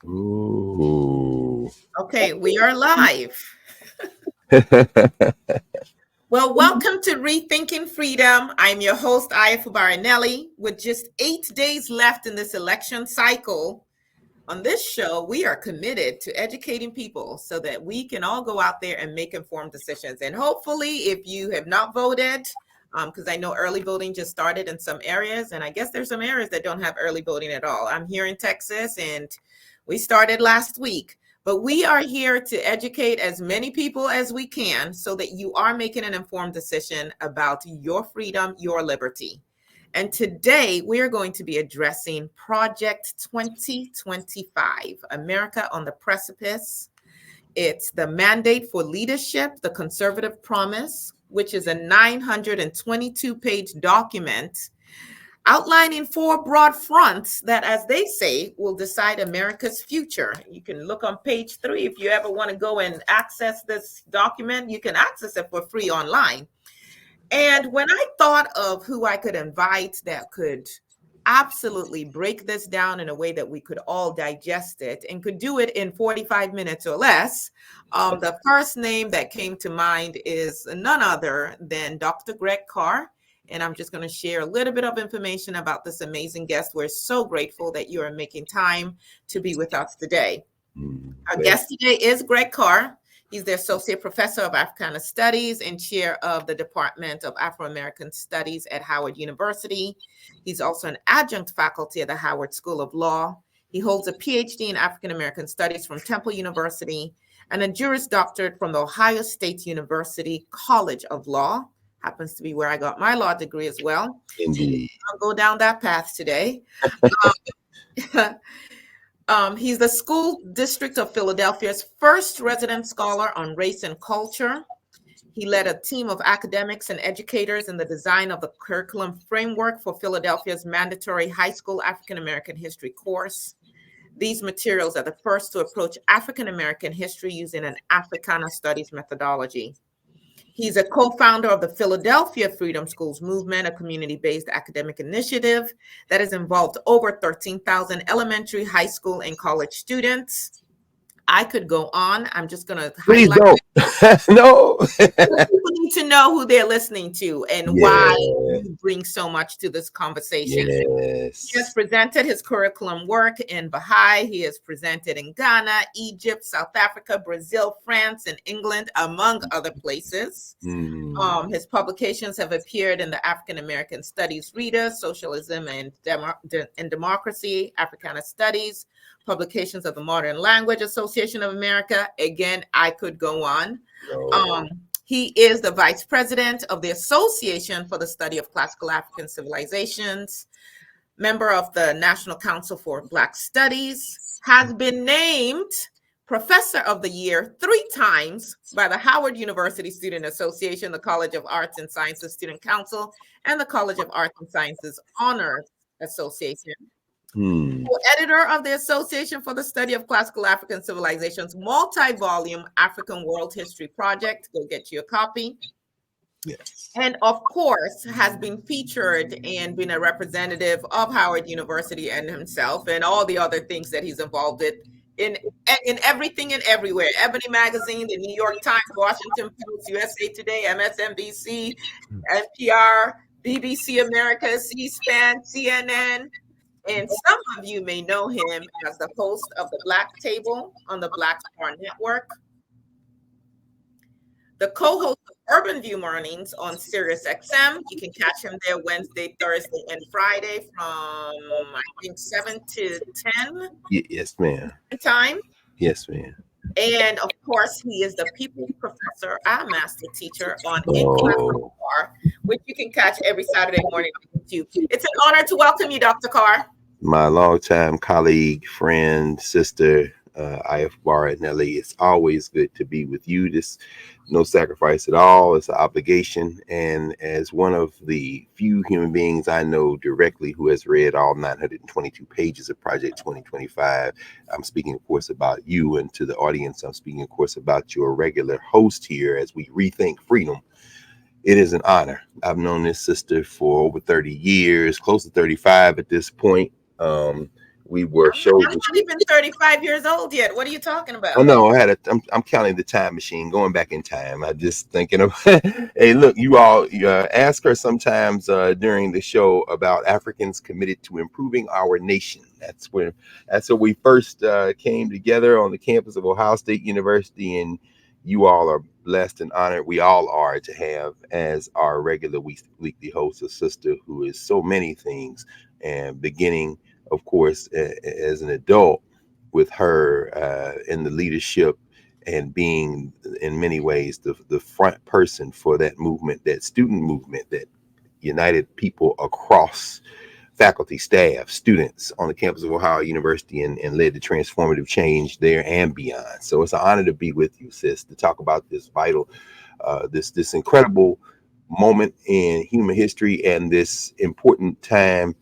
Ooh. Okay, we are live. Well, welcome to Rethinking Freedom. I'm your host, Aya Fabarinelli. With just 8 days left in this election cycle, on this show, we are committed to educating people so that we can all go out there and make informed decisions. And hopefully, if you have not voted, because I know early voting just started in some areas, and I guess there's some areas that don't have early voting at all. I'm here in Texas, and we started last week. But we are here to educate as many people as we can so that you are making an informed decision about your freedom, your liberty. And today we are going to be addressing Project 2025, America on the Precipice. It's the Mandate for Leadership, the Conservative Promise, which is a 922-page document outlining four broad fronts that, as they say, will decide America's future. You can look on page 3 if you ever want to go and access this document. You can access it for free online. And when I thought of who I could invite that could absolutely break this down in a way that we could all digest it and could do it in 45 minutes or less, the first name that came to mind is none other than Dr. Greg Carr. And I'm just going to share a little bit of information about this amazing guest. We're so grateful that you are making time to be with us today. Our guest today is Greg Carr. He's the Associate Professor of Africana Studies and Chair of the Department of Afro-American Studies at Howard University. He's also an adjunct faculty at the Howard School of Law. He holds a PhD in African American Studies from Temple University and a Juris Doctorate from the Ohio State University College of Law. Happens to be where I got my law degree as well. Indeed. I'll go down that path today. He's the School District of Philadelphia's first resident scholar on race and culture. He led a team of academics and educators in the design of the curriculum framework for Philadelphia's mandatory high school African American history course. These materials are the first to approach African American history using an Africana studies methodology. He's a co-founder of the Philadelphia Freedom Schools Movement, a community-based academic initiative that has involved over 13,000 elementary, high school, and college students. I could go on. I'm just going to Please highlight. don't. No. People need to know who they're listening to and why you bring so much to this conversation. Yes. He has presented his curriculum work in Baha'i. He has presented in Ghana, Egypt, South Africa, Brazil, France, and England, among other places. His publications have appeared in the African American Studies Reader, Socialism and Democracy, Africana Studies, publications of the Modern Language Association of America. Again, I could go on. He is the vice president of the Association for the Study of Classical African Civilizations, member of the National Council for Black Studies, has been named Professor of the Year 3 times by the Howard University Student Association, the College of Arts and Sciences Student Council, and the College of Arts and Sciences Honors Association. Co-editor of the Association for the Study of Classical African Civilizations multi-volume African World History Project. Go get you a copy. Yes. And of course, has been featured and been a representative of Howard University and himself and all the other things that he's involved with in everything and everywhere. Ebony Magazine, the New York Times, Washington Post, USA Today, MSNBC, NPR, BBC America, C-SPAN, CNN. And some of you may know him as the host of the Black Table on the Black Star Network, the co-host of Urban View Mornings on Sirius XM. You can catch him there Wednesday, Thursday, and Friday from, I think, 7 to 10 Yes, ma'am. time. Yes, ma'am. And of course, he is the People's Professor, our master teacher on In Class with Carr, which you can catch every Saturday morning on YouTube. It's an honor to welcome you, Dr. Carr. My longtime colleague, friend, sister, Aya Fabarinelli. It's always good to be with you. This no sacrifice at all. It's an obligation. And as one of the few human beings I know directly who has read all 922 pages of Project 2025, I'm speaking, of course, about you. And to the audience, I'm speaking, of course, about your regular host here as we rethink freedom. It is an honor. I've known this sister for over 30 years, close to 35 at this point. We were I'm shoulders. not even 35 years old yet. What are you talking Oh about? no, I'm counting the time machine, going back in time. I just thinking of. Hey, look, you all ask her sometimes during the show about Africans committed to improving our nation. That's where we first came together on the campus of Ohio State University, and you all are blessed and honored. We all are to have as our regular weekly host a sister who is so many things, and beginning, of course, as an adult with her in the leadership and being in many ways the front person for that movement, that student movement that united people across faculty, staff, students on the campus of Ohio University, and led to transformative change there and beyond. So it's an honor to be with you, sis, to talk about this vital, this incredible moment in human history and this important time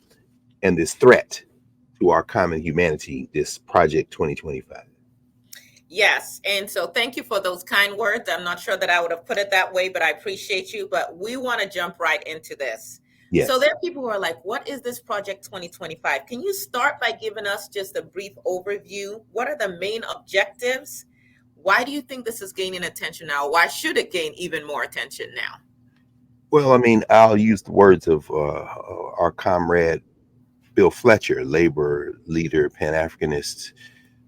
and this threat to our common humanity, this Project 2025. Yes. And so thank you for those kind words. I'm not sure that I would have put it that way, but I appreciate you. But we want to jump right into this. So Yes. there are people who are like, what is this Project 2025? Can you start by giving us just a brief overview? What are the main objectives? Why do you think this is gaining attention now? Why should it gain even more attention now? Well, I mean, I'll use the words of our comrade Bill Fletcher, labor leader, Pan Africanist,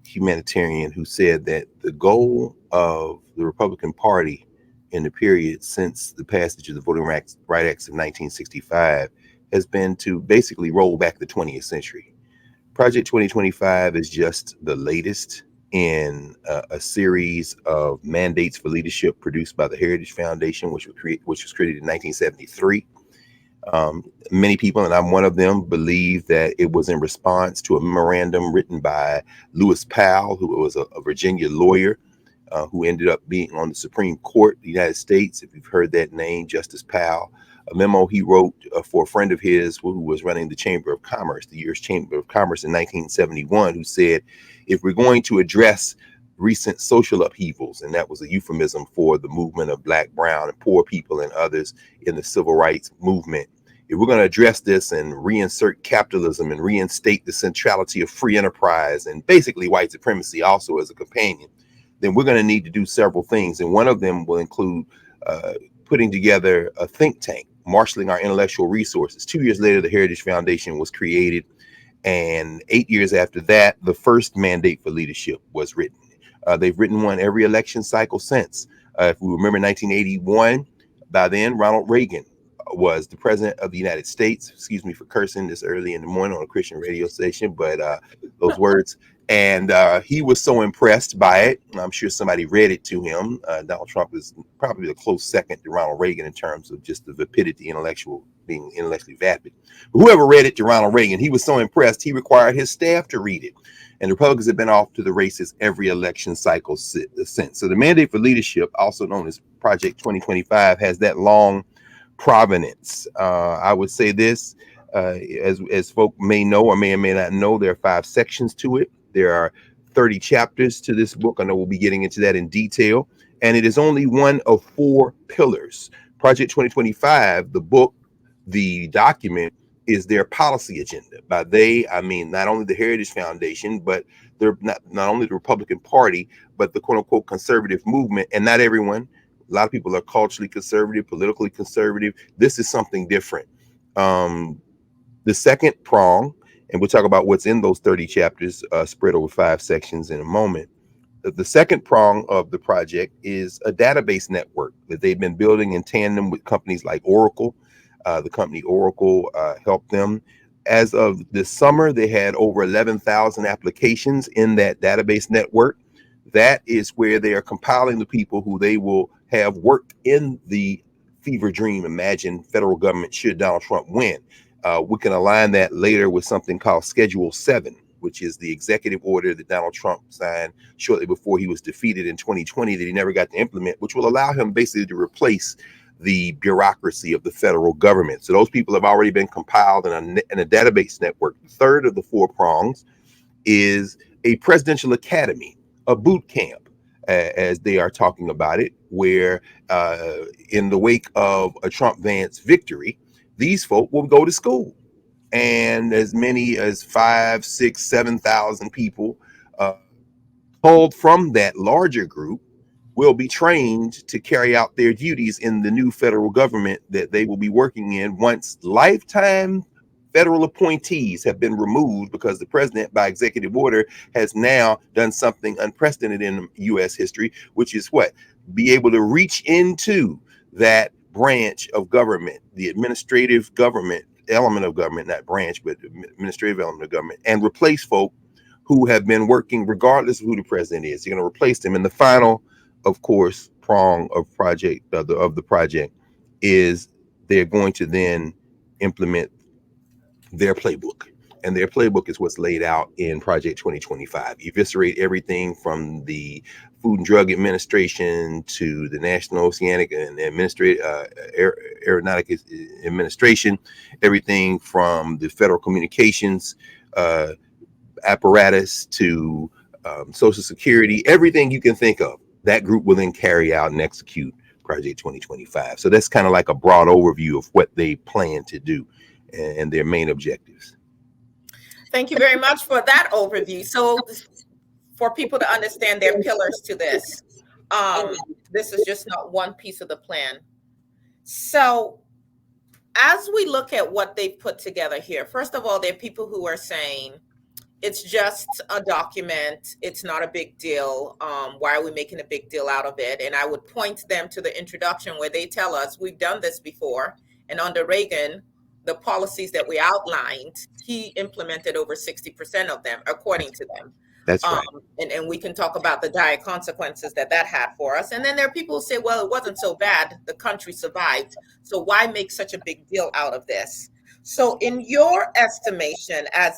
humanitarian, who said that the goal of the Republican Party in the period since the passage of the Voting Rights Acts of 1965 has been to basically roll back the 20th century. Project 2025 is just the latest in a series of mandates for leadership produced by the Heritage Foundation, which was created in 1973. Many people, and I'm one of them, believe that it was in response to a memorandum written by Lewis Powell, who was a Virginia lawyer who ended up being on the Supreme Court of the United States. If you've heard that name, Justice Powell, a memo he wrote for a friend of his who was running the Chamber of Commerce, the U.S. Chamber of Commerce in 1971, who said, if we're going to address recent social upheavals, and that was a euphemism for the movement of Black, brown, and poor people and others in the civil rights movement, if we're going to address this and reinsert capitalism and reinstate the centrality of free enterprise and basically white supremacy also as a companion, then we're going to need to do several things. And one of them will include putting together a think tank, marshaling our intellectual resources. 2 years later, the Heritage Foundation was created. And 8 years after that, the first mandate for leadership was written. They've written one every election cycle since. If we remember 1981, by then, Ronald Reagan was the president of the United States. Excuse me for cursing this early in the morning on a Christian radio station, but those words. And he was so impressed by it. I'm sure somebody read it to him. Donald Trump is probably a close second to Ronald Reagan in terms of just the vapidity, being intellectually vapid. But whoever read it to Ronald Reagan, he was so impressed, he required his staff to read it. And the Republicans have been off to the races every election cycle since. So the mandate for leadership, also known as Project 2025, has that long provenance. I would say this, as folk may know or may not know, there are 5 sections to it. There are 30 chapters to this book. I know we'll be getting into that in detail. And it is only one of 4 pillars. Project 2025, the book, the document, is their policy agenda. By they, I mean not only the Heritage Foundation, but they're not only the Republican Party, but the quote unquote conservative movement. And not everyone. A lot of people are culturally conservative, politically conservative. This is something different. The second prong, and we'll talk about what's in those 30 chapters spread over 5 sections in a moment. The second prong of the project is a database network that they've been building in tandem with companies like Oracle. The company Oracle helped them. As of this summer, they had over 11,000 applications in that database network. That is where they are compiling the people who they will have worked in the fever dream imagined federal government should Donald Trump win. We can align that later with something called Schedule 7, which is the executive order that Donald Trump signed shortly before he was defeated in 2020 that he never got to implement, which will allow him basically to replace the bureaucracy of the federal government. So those people have already been compiled in a database network. The third of the 4 prongs is a presidential academy, a boot camp, as they are talking about it, where in the wake of a Trump-Vance victory, these folk will go to school. and as many as 5, 6, 7,000 people uh, pulled from that larger group will be trained to carry out their duties in the new federal government that they will be working in once lifetime federal appointees have been removed, because the president, by executive order, has now done something unprecedented in U.S. history, which is what? Be able to reach into that branch of government, the administrative government element of government, not branch, but administrative element of government, and replace folk who have been working regardless of who the president is. You're going to replace them. And the final, of course, prong of the project is they're going to then implement their playbook. And their playbook is what's laid out in Project 2025. Eviscerate everything from the Food and Drug Administration to the National Oceanic and Aeronautic Administration, everything from the Federal Communications apparatus to Social Security, everything you can think of. That group will then carry out and execute Project 2025. So that's kind of like a broad overview of what they plan to do and their main objectives. Thank you very much for that overview. So for people to understand their pillars to this, this is just not one piece of the plan. So as we look at what they've put together here, first of all, there are people who are saying it's just a document. It's not a big deal. Why are we making a big deal out of it? And I would point them to the introduction where they tell us we've done this before. And under Reagan, the policies that we outlined, he implemented over 60% of them, according to them. That's right. And we can talk about the dire consequences that had for us. And then there are people who say, well, it wasn't so bad. The country survived. So why make such a big deal out of this? So in your estimation, as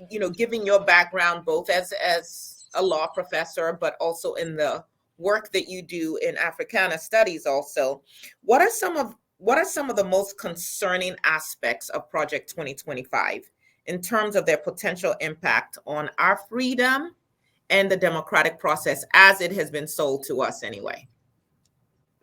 you know, given your background both as a law professor, but also in the work that you do in Africana studies also, what are some of the most concerning aspects of Project 2025 in terms of their potential impact on our freedom and the democratic process as it has been sold to us anyway?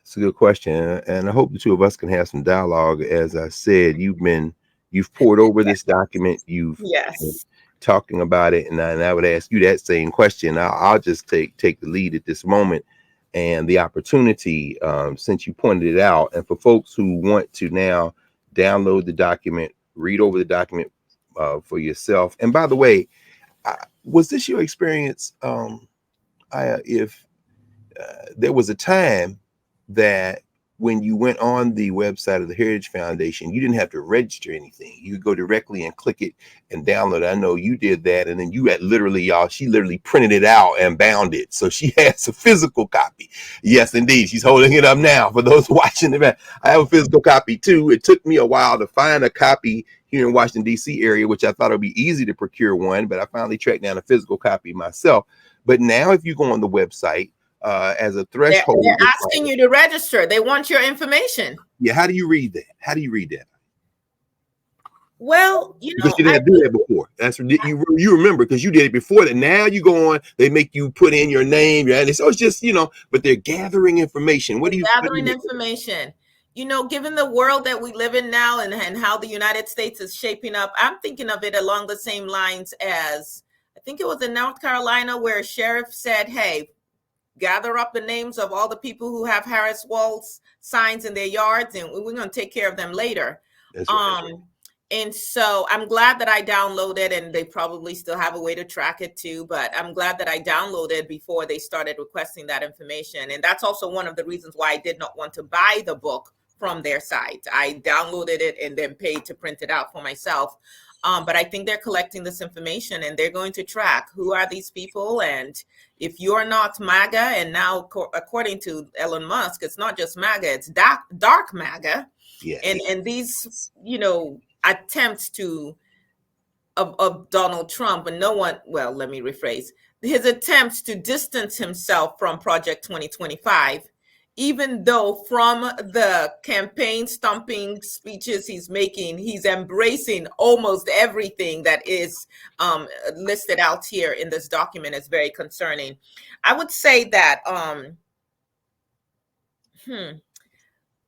It's a good question, and I hope the two of us can have some dialogue. As I said, you've poured over this document, you've been Yes. talking about it, and I would ask you that same question. I'll just take the lead at this moment, and the opportunity, since you pointed it out, and for folks who want to now download the document, read over the document for yourself. And by the way, was this your experience? If there was a time that when you went on the website of the Heritage Foundation, you didn't have to register anything. You could go directly and click it and download it. I know you did that. And then you had she literally printed it out and bound it. So she has a physical copy. Yes, indeed. She's holding it up now for those watching the back. I have a physical copy too. It took me a while to find a copy here in Washington, D.C. area, which I thought it would be easy to procure one, but I finally tracked down a physical copy myself. But now if you go on the website, as a threshold, they're asking you to register. They want your information. Yeah, how do you read that? How do you read that? Well, because you didn't do that before. That's you remember, because you did it before that. Now you go on, they make you put in your name, so it's just but they're gathering information. Gathering information? Given the world that we live in now and how the United States is shaping up, I'm thinking of it along the same lines as, I think it was in North Carolina, where a sheriff said, hey, gather up the names of all the people who have Harris Walz signs in their yards, and we're going to take care of them later. That's right. And so I'm glad that I downloaded, and they probably still have a way to track it too, but I'm glad that I downloaded before they started requesting that information. And that's also one of the reasons why I did not want to buy the book from their site. I downloaded it and then paid to print it out for myself. But I think they're collecting this information, and they're going to track who are these people. And if you're not MAGA, and now according to Elon Musk, it's not just MAGA, it's dark MAGA. Yeah. And these, attempts of Donald Trump, and let me rephrase, his attempts to distance himself from Project 2025, even though from the campaign stumping speeches he's making, he's embracing almost everything that is listed out here in this document, is very concerning. I would say that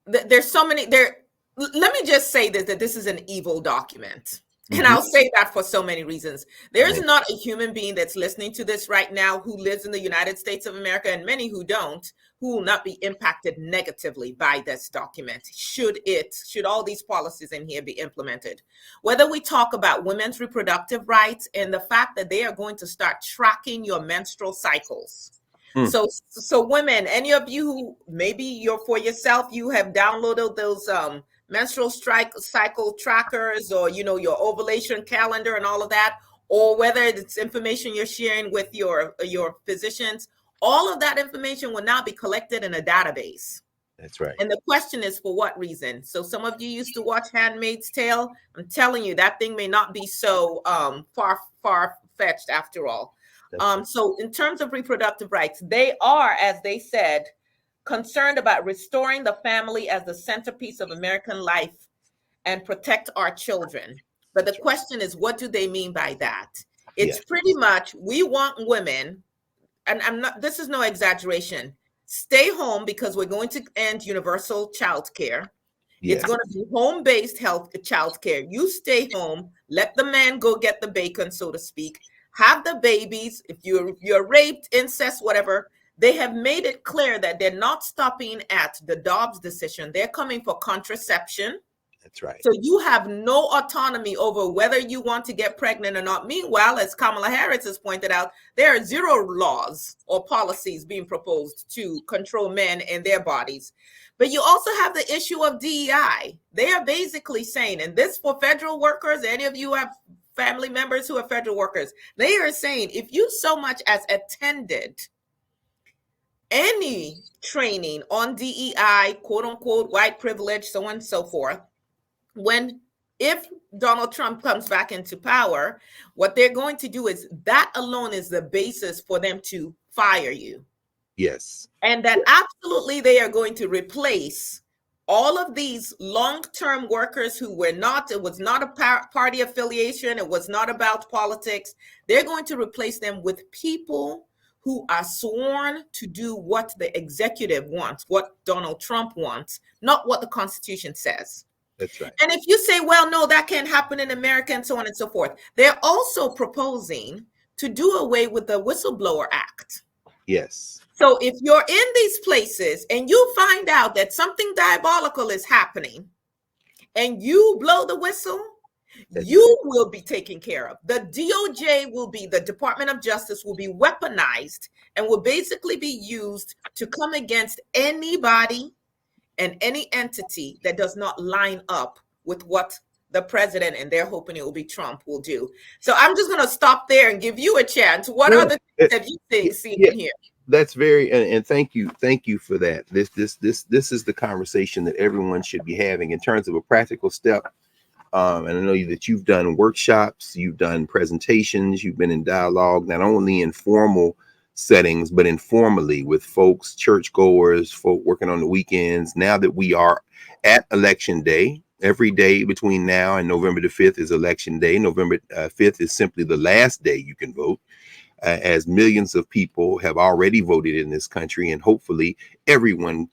there's so many there. Let me just say that this is an evil document. And Hmm. I'll say that for so many reasons. There is Amen. not a human being that's listening to this right now who lives in the United States of America, and many who don't, who will not be impacted negatively by this document. Should all these policies in here be implemented? Whether we talk about women's reproductive rights and the fact that they are going to start tracking your menstrual cycles. Mm. So women, any of you who maybe you're for yourself, you have downloaded those menstrual strike cycle trackers, or your ovulation calendar and all of that, or whether it's information you're sharing with your physicians, all of that information will now be collected in a database. That's right. And the question is, for what reason? So some of you used to watch Handmaid's Tale. I'm telling you, that thing may not be so far fetched after all. That's right. So in terms of reproductive rights, they are, as they said, concerned about restoring the family as the centerpiece of American life and protect our children. But the That's right. question is, what do they mean by that? It's Yes. pretty much, we want women, and this is no exaggeration, stay home because we're going to end universal child care. It's Yes. going to be home-based health child care. You stay home, let the man go get the bacon, so to speak, have the babies. If you're raped, incest, whatever, they have made it clear that they're not stopping at the Dobbs decision. They're coming for contraception. That's right. So you have no autonomy over whether you want to get pregnant or not. Meanwhile, as Kamala Harris has pointed out, there are zero laws or policies being proposed to control men and their bodies. But you also have the issue of DEI. They are basically saying, and this for federal workers, any of you have family members who are federal workers, they are saying if you so much as attended any training on DEI, quote unquote, white privilege, so on and so forth, if Donald Trump comes back into power, what they're going to do is that alone is the basis for them to fire you. Yes. And that absolutely they are going to replace all of these long-term workers who were not, it was not a party affiliation, it was not about politics. They're going to replace them with people who are sworn to do what the executive wants, what Donald Trump wants, not what the Constitution says. That's right. And if you say, well, no, that can't happen in America and so on and so forth, they're also proposing to do away with the Whistleblower Act. Yes. So if you're in these places and you find out that something diabolical is happening and you blow the whistle, you will be taken care of. The DOJ will be, the Department of Justice will be weaponized and will basically be used to come against anybody and any entity that does not line up with what the president, and they're hoping it will be Trump, will do. So I'm just going to stop there and give you a chance. What other things have you seen in here? That's very, and thank you for that. This is the conversation that everyone should be having in terms of a practical step. And I know that you've done workshops, you've done presentations, you've been in dialogue, not only in formal settings, but informally with folks, churchgoers, folk working on the weekends. Now that we are at election day, every day between now and November the 5th is election day. November 5th is simply the last day you can vote, as millions of people have already voted in this country, and hopefully everyone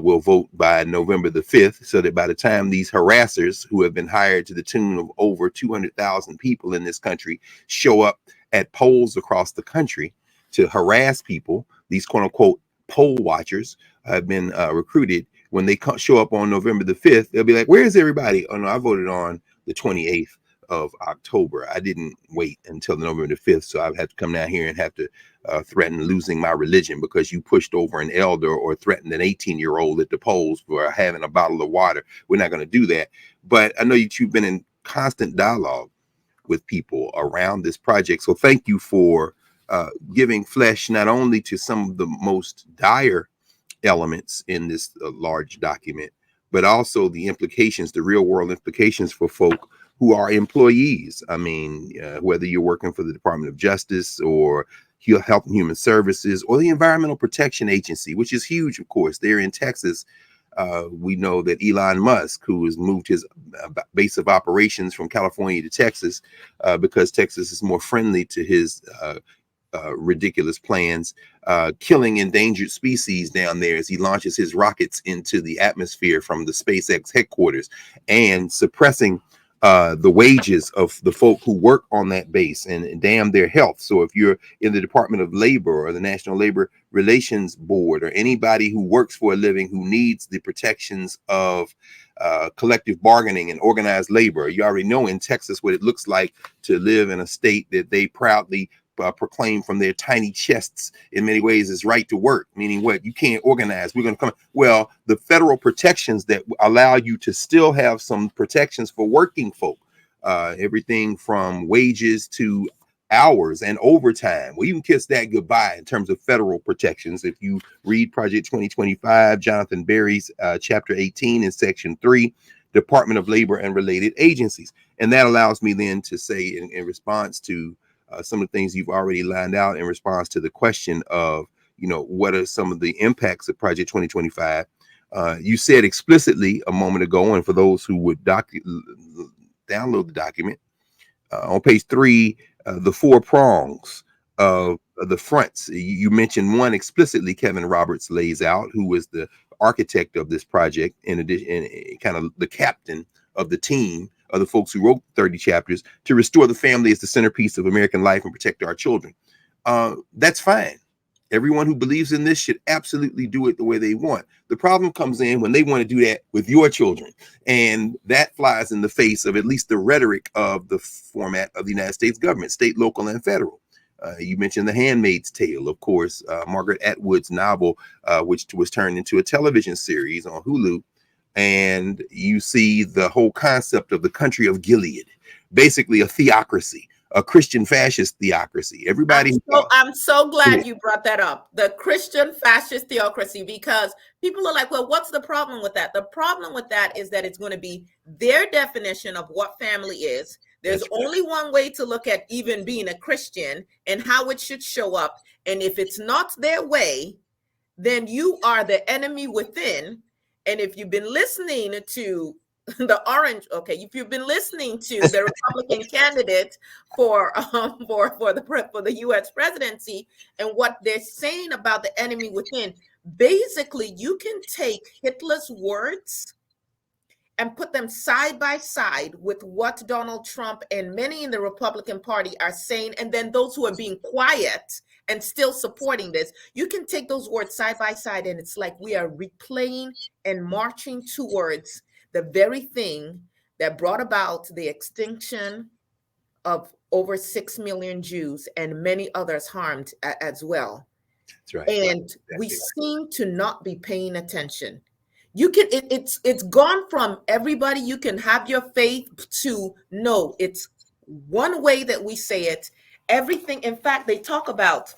will vote by November the 5th, so that by the time these harassers who have been hired to the tune of over 200,000 people in this country show up at polls across the country to harass people, these quote unquote poll watchers have been recruited. When they show up on November the 5th, they'll be like, where's everybody? Oh no, I voted on the 28th of October. I didn't wait until November the 5th, so I've had to come down here and have to threaten losing my religion because you pushed over an elder or threatened an 18-year-old at the polls for having a bottle of water. We're not going to do that. But I know that you've been in constant dialogue with people around this project. So thank you for giving flesh not only to some of the most dire elements in this large document, but also the implications, the real world implications for folk who are employees. I mean, whether you're working for the Department of Justice or Health and Human Services or the Environmental Protection Agency, which is huge, of course. They're in Texas. We know that Elon Musk, who has moved his base of operations from California to Texas because Texas is more friendly to his ridiculous plans, killing endangered species down there as he launches his rockets into the atmosphere from the SpaceX headquarters, and suppressing the wages of the folk who work on that base, and damn their health. So if you're in the Department of Labor or the National Labor Relations Board, or anybody who works for a living who needs the protections of collective bargaining and organized labor, you already know in Texas what it looks like to live in a state that they proudly proclaim from their tiny chests in many ways is right to work, meaning what? You can't organize. We're going to come. Well, the federal protections that allow you to still have some protections for working folk, everything from wages to hours and overtime. We even kiss that goodbye in terms of federal protections. If you read Project 2025, Jonathan Berry's chapter 18 in section 3, Department of Labor and related agencies. And that allows me then to say in response to some of the things you've already lined out in response to the question of, what are some of the impacts of Project 2025? You said explicitly a moment ago, and for those who would download the document, on page 3, the 4 prongs of the fronts. You mentioned one explicitly. Kevin Roberts lays out, who was the architect of this project, in addition, and kind of the captain of the team of the folks who wrote 30 chapters, to restore the family as the centerpiece of American life and protect our children. That's fine. Everyone who believes in this should absolutely do it the way they want. The problem comes in when they want to do that with your children. And that flies in the face of at least the rhetoric of the format of the United States government, state, local, and federal. You mentioned The Handmaid's Tale, of course, Margaret Atwood's novel, which was turned into a television series on Hulu. And you see the whole concept of the country of Gilead, basically a theocracy, a Christian fascist theocracy. Everybody. I'm so glad you brought that up, the Christian fascist theocracy, because people are like, well, what's the problem with that? The problem with that is that it's going to be their definition of what family is. There's only one way to look at even being a Christian and how it should show up. And if it's not their way, then you are the enemy within. And if you've been listening to if you've been listening to the Republican candidate for the U.S. presidency and what they're saying about the enemy within, basically you can take Hitler's words and put them side by side with what Donald Trump and many in the Republican Party are saying, and then those who are being quiet and still supporting this, you can take those words side by side, and it's like we are replaying and marching towards the very thing that brought about the extinction of over 6 million Jews and many others harmed as well. That's right. And we seem to not be paying attention. It's gone from everybody, you can have your faith, to no, it's one way that we say it. Everything, in fact, they talk about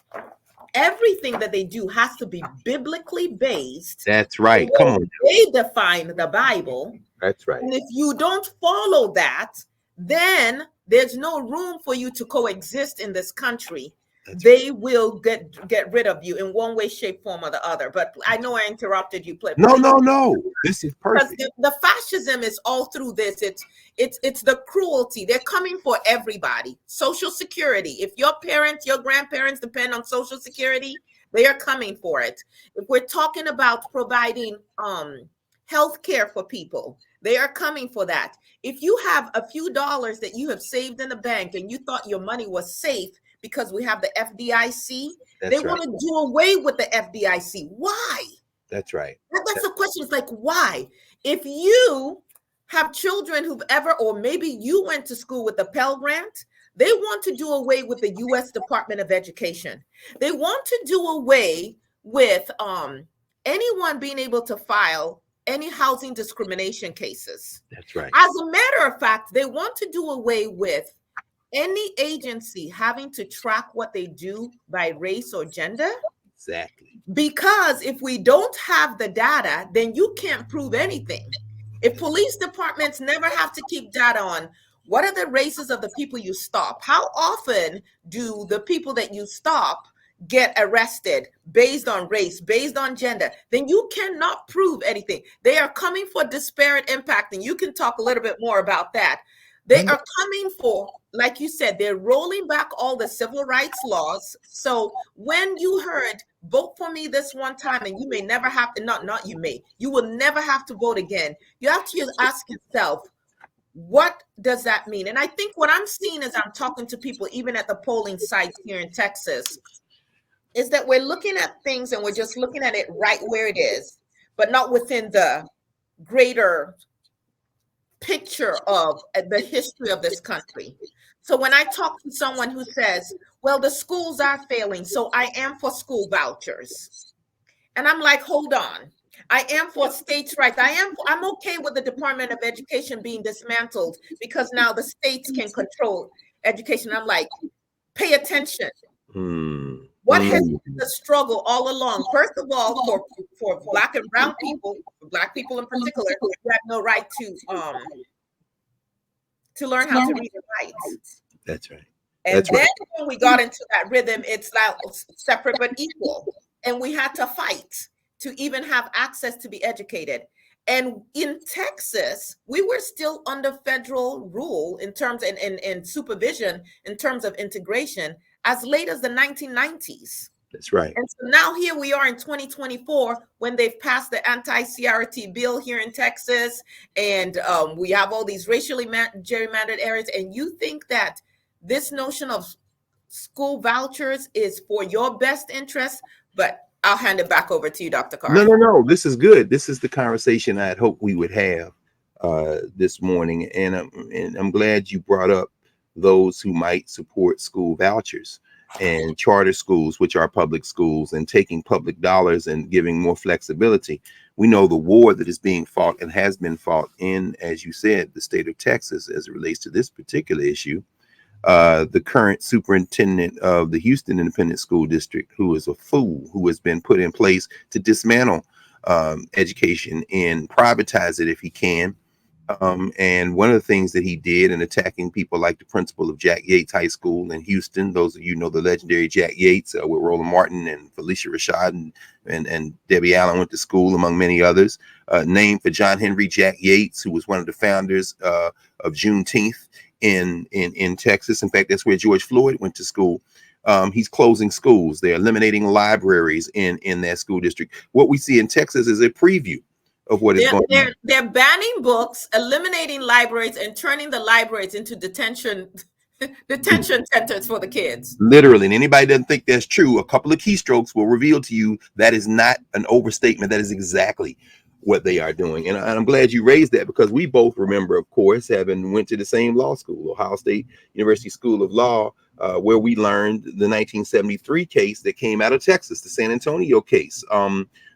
everything that they do has to be biblically based. That's right. Come on. They define the Bible. That's right. And if you don't follow that, then there's no room for you to coexist in this country. They will get rid of you in one way, shape, form, or the other. But I know I interrupted you. No. This is perfect. Because the fascism is all through this. It's the cruelty. They're coming for everybody. Social Security. If your parents, your grandparents depend on Social Security, they are coming for it. If we're talking about providing health care for people, they are coming for that. If you have a few dollars that you have saved in the bank and you thought your money was safe, because we have the FDIC, they want to do away with the FDIC. Why? That's right. That's the question. It's like, why? If you have children who've ever, or maybe you went to school with the Pell Grant, they want to do away with the U.S. Department of Education. They want to do away with anyone being able to file any housing discrimination cases. That's right. As a matter of fact, they want to do away with any agency having to track what they do by race or gender. Exactly. Because if we don't have the data, then you can't prove anything. If police departments never have to keep data on what are the races of the people you stop, how often do the people that you stop get arrested based on race, based on gender, then you cannot prove anything. They are coming for disparate impact, and you can talk a little bit more about that. They are coming for, like you said, they're rolling back all the civil rights laws. So when you heard vote for me this one time, and you may never have to, you will never have to vote again. You have to ask yourself, What does that mean? And I think what I'm seeing as I'm talking to people, even at the polling sites here in Texas, is that we're looking at things and we're just looking at it right where it is, but not within the greater picture of the history of this country. So when I talk to someone who says, well, the schools are failing, so I am for school vouchers. And I'm like, hold on. I am for states' rights. I'm okay with the Department of Education being dismantled because now the states can control education. I'm like, pay attention. Mm, What has mm. been the struggle all along? First of all, for Black and brown people, for Black people in particular, you have no right to learn how to read and write. That's right. And That's right. then when we got into that rhythm, it's now separate but equal. And we had to fight to even have access to be educated. And in Texas, we were still under federal rule in terms and supervision in terms of integration as late as the 1990s. That's right. And so now here we are in 2024 when they've passed the anti-CRT bill here in Texas, and we have all these racially gerrymandered areas. And you think that this notion of school vouchers is for your best interest, but I'll hand it back over to you, Dr. No, Carr. no, no. This is good. This is the conversation I'd hoped we would have this morning, and I'm glad you brought up those who might support school vouchers and charter schools, which are public schools, and taking public dollars and giving more flexibility. We know the war that is being fought and has been fought in, as you said, the state of Texas as it relates to this particular issue. The current superintendent of the Houston Independent School District, who is a fool, who has been put in place to dismantle education and privatize it if he can. And one of the things that he did in attacking people like the principal of Jack Yates High School in Houston, those of you know the legendary Jack Yates, with Roland Martin and Felicia Rashad and Debbie Allen went to school, among many others, named for John Henry Jack Yates, who was one of the founders of Juneteenth in Texas. In fact, that's where George Floyd went to school. He's closing schools. They're eliminating libraries in that school district. What we see in Texas is a preview of what is going on. They're banning books, eliminating libraries, and turning the libraries into detention centers for the kids. Literally, and anybody doesn't think that's true, a couple of keystrokes will reveal to you that is not an overstatement. That is exactly what they are doing. And I'm glad you raised that, because we both remember, of course, having went to the same law school, Ohio State University School of Law, where we learned the 1973 case that came out of Texas, the San Antonio case.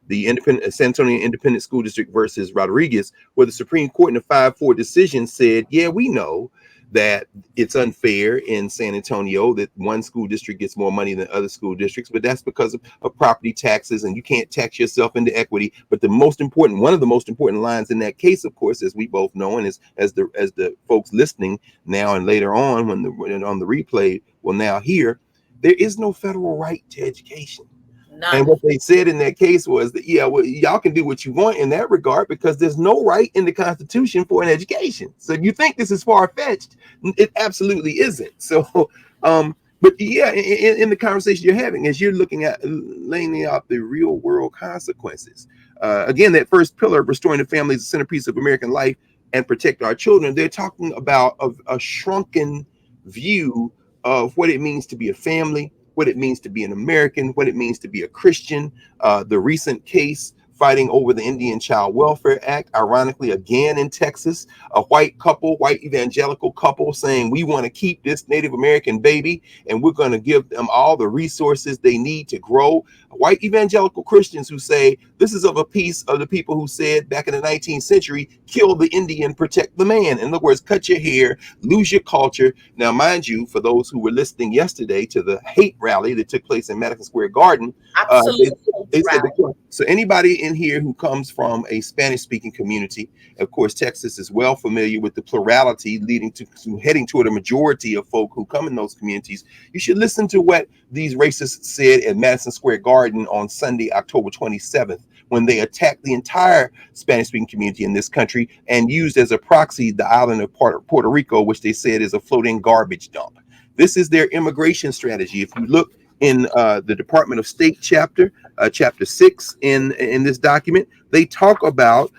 The San Antonio Independent School District versus Rodriguez, where the Supreme Court in a 5-4 decision said, yeah, we know that it's unfair in San Antonio that one school district gets more money than other school districts, but that's because of property taxes, and you can't tax yourself into equity. But one of the most important lines in that case, of course, as we both know, and as the folks listening now and later on when on the replay will now hear, there is no federal right to education. None. And what they said in that case was that, yeah, well, y'all can do what you want in that regard, because there's no right in the Constitution for an education. So if you think this is far-fetched, it absolutely isn't. So, but yeah, in the conversation you're having, as you're looking at laying out the real world consequences, again, that first pillar of restoring the family is the centerpiece of American life and protect our children. They're talking about a shrunken view of what it means to be a family, what it means to be an American, what it means to be a Christian. The recent case fighting over the Indian Child Welfare Act, ironically, again in Texas, a white evangelical couple saying, we want to keep this Native American baby and we're going to give them all the resources they need to grow. White evangelical Christians who say this is of a piece of the people who said back in the 19th century, kill the Indian, protect the man. In other words, cut your hair, lose your culture. Now, mind you, for those who were listening yesterday to the hate rally that took place in Madison Square Garden, they said so anybody in here who comes from a Spanish-speaking community, of course, Texas is well familiar with the plurality leading to heading toward a majority of folk who come in those communities. You should listen to what these racists said at Madison Square Garden on Sunday, October 27th, when they attacked the entire Spanish-speaking community in this country and used as a proxy the island of Puerto Rico, which they said is a floating garbage dump. This is their immigration strategy. If you look in the Department of State chapter 6 in this document. They talk about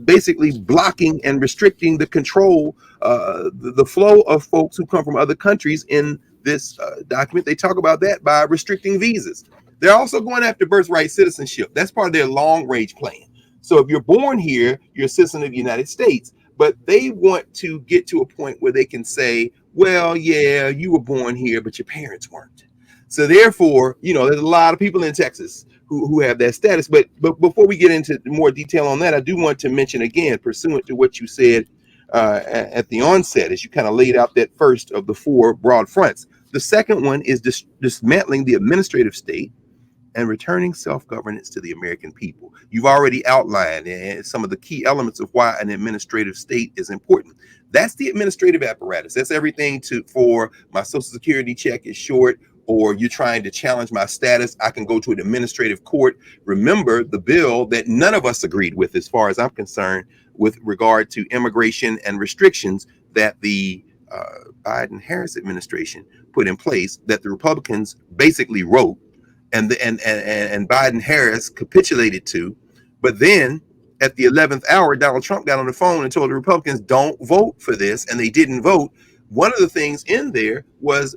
basically blocking and restricting the control, the flow of folks who come from other countries in this document. They talk about that by restricting visas. They're also going after birthright citizenship. That's part of their long range plan. So if you're born here, you're a citizen of the United States. But they want to get to a point where they can say, well, yeah, you were born here, but your parents weren't. So therefore, there's a lot of people in Texas who have that status. But before we get into more detail on that, I do want to mention again, pursuant to what you said at the onset, as you kind of laid out that first of the four broad fronts. The second one is dismantling the administrative state and returning self-governance to the American people. You've already outlined some of the key elements of why an administrative state is important. That's the administrative apparatus. That's everything for my Social Security check is short, or you're trying to challenge my status, I can go to an administrative court. Remember the bill that none of us agreed with, as far as I'm concerned, with regard to immigration and restrictions that the Biden-Harris administration put in place, that the Republicans basically wrote, and Biden Harris capitulated to. But then at the 11th hour, Donald Trump got on the phone and told the Republicans, don't vote for this, and they didn't vote. One of the things in there was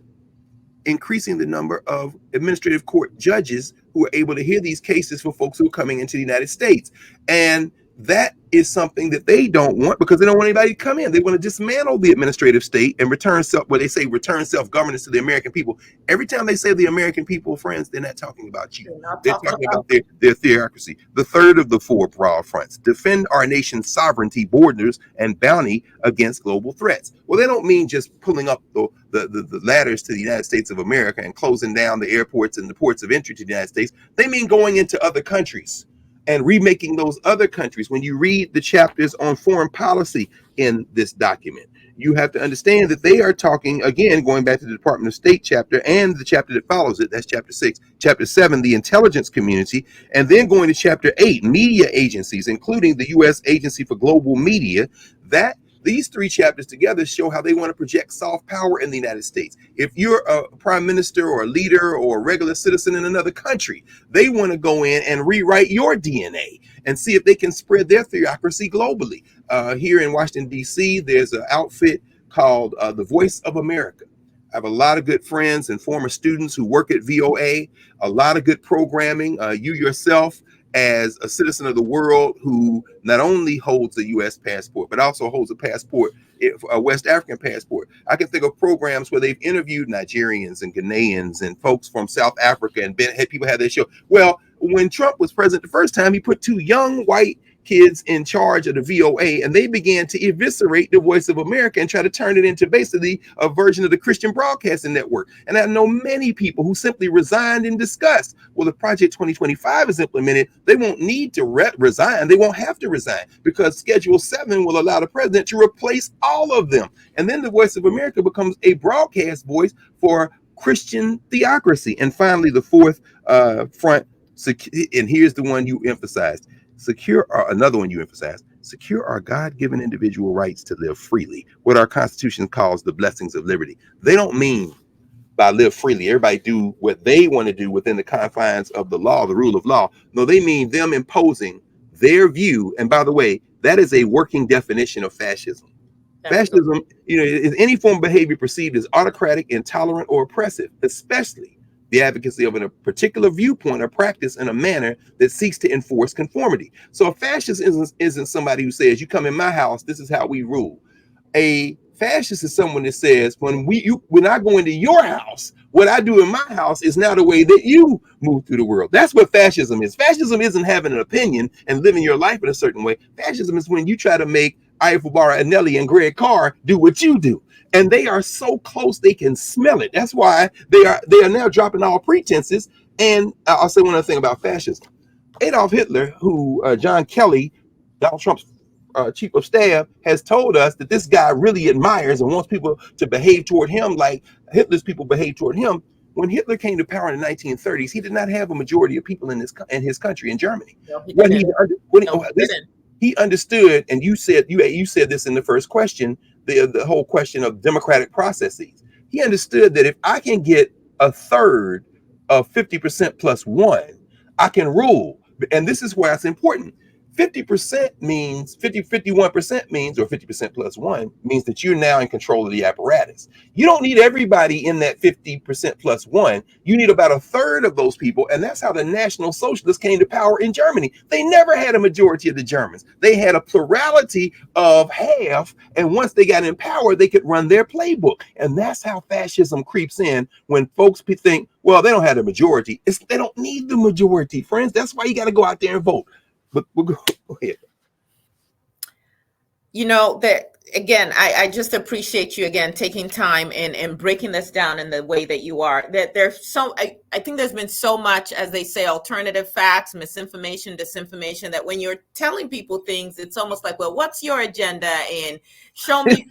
increasing the number of administrative court judges who are able to hear these cases for folks who are coming into the United States. And that is something that they don't want, because they don't want anybody to come in. They want to dismantle the administrative state and return self-governance to the American people. Every time they say the American people, friends, they're not talking about you. They're talking about their theocracy. The third of the four broad fronts: defend our nation's sovereignty, borders, and bounty against global threats. Well, they don't mean just pulling up the ladders to the United States of America and closing down the airports and the ports of entry to the United States. They mean going into other countries and remaking those other countries. When you read the chapters on foreign policy in this document, you have to understand that they are talking, again, going back to the Department of State chapter and the chapter that follows it, that's chapter 6, chapter 7, the intelligence community, and then going to chapter 8, media agencies, including the U.S. Agency for Global Media. These three chapters together show how they want to project soft power in the United States. If you're a prime minister or a leader or a regular citizen in another country, they want to go in and rewrite your DNA and see if they can spread their theocracy globally. Here in Washington, D.C., there's an outfit called the Voice of America. I have a lot of good friends and former students who work at VOA, a lot of good programming. You yourself, as a citizen of the world who not only holds a U.S. passport, but also holds a passport, a West African passport. I can think of programs where they've interviewed Nigerians and Ghanaians and folks from South Africa and had people have their show. Well, when Trump was president the first time, he put two young white kids in charge of the VOA, and they began to eviscerate the Voice of America and try to turn it into basically a version of the Christian Broadcasting Network. And I know many people who simply resigned in disgust. Well, if Project 2025 is implemented, they won't need to resign. They won't have to resign, because Schedule 7 will allow the president to replace all of them. And then the Voice of America becomes a broadcast voice for Christian theocracy. And finally, the fourth front, and here's the one you emphasized, another one you emphasize: secure our God-given individual rights to live freely, what our Constitution calls the blessings of liberty. They don't mean by live freely everybody do what they want to do within the confines of the law, the rule of law. No, they mean them imposing their view. And by the way, that is a working definition of fascism. Fascism, is any form of behavior perceived as autocratic, intolerant, or oppressive, especially the advocacy of a particular viewpoint or practice in a manner that seeks to enforce conformity. So a fascist isn't somebody who says, you come in my house, this is how we rule. A fascist is someone that says, when I go into your house, what I do in my house is now the way that you move through the world. That's what fascism is. Fascism isn't having an opinion and living your life in a certain way. Fascism is when you try to make Iowa Anelli and Greg Carr do what you do. And they are so close they can smell it. That's why they are now dropping all pretenses. And I'll say one other thing about fascism. Adolf Hitler, who John Kelly, Donald Trump's chief of staff, has told us that this guy really admires and wants people to behave toward him like Hitler's people behave toward him. When Hitler came to power in the 1930s, he did not have a majority of people in his country, in Germany. No, he understood, and you said this in the first question, the whole question of democratic processes. He understood that if I can get a third of 50% plus one, I can rule. And this is why it's important. 50% means 51% means, or 50% plus one means that you're now in control of the apparatus. You don't need everybody in that 50% plus one. You need about a third of those people. And that's how the National Socialists came to power in Germany. They never had a majority of the Germans. They had a plurality of half. And once they got in power, they could run their playbook. And that's how fascism creeps in when folks think, well, they don't have the majority. They don't need the majority, friends. That's why you got to go out there and vote. But we'll go ahead. That again, I just appreciate you again taking time and breaking this down in the way that you are. That I think there's been so much, as they say, alternative facts, misinformation, disinformation, that when you're telling people things, it's almost like, well, what's your agenda? And show me,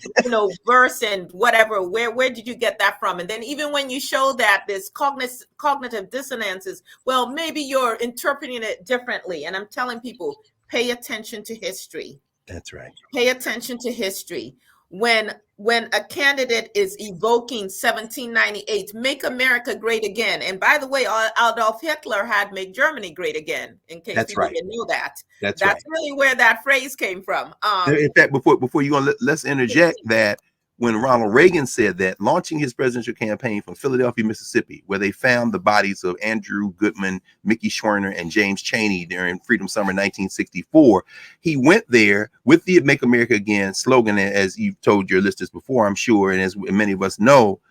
verse and whatever. Where did you get that from? And then even when you show that this cognitive dissonances, well, maybe you're interpreting it differently. And I'm telling people, pay attention to history. That's right. Pay attention to history. When a candidate is evoking 1798, make America great again. And by the way, Adolf Hitler had make Germany great again, in case people didn't know that. That's right. Really where that phrase came from. In fact, before you go, let's interject that when Ronald Reagan said that, launching his presidential campaign from Philadelphia, Mississippi, where they found the bodies of Andrew Goodman, Mickey Schwerner, and James Chaney during Freedom Summer 1964, he went there with the Make America Again slogan, as you've told your listeners before, I'm sure, and as many of us know,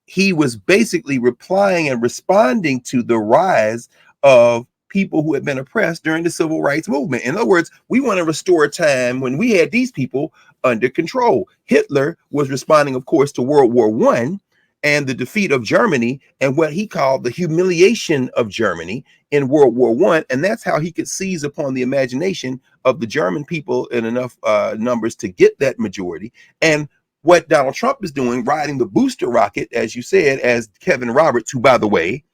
he was basically replying and responding to the rise of people who had been oppressed during the civil rights movement. In other words, we want to restore a time when we had these people under control. Hitler was responding, of course, to World War I and the defeat of Germany and what he called the humiliation of Germany in World War I. And that's how he could seize upon the imagination of the German people in enough numbers to get that majority. And what Donald Trump is doing, riding the booster rocket, as you said, as Kevin Roberts, who, by the way,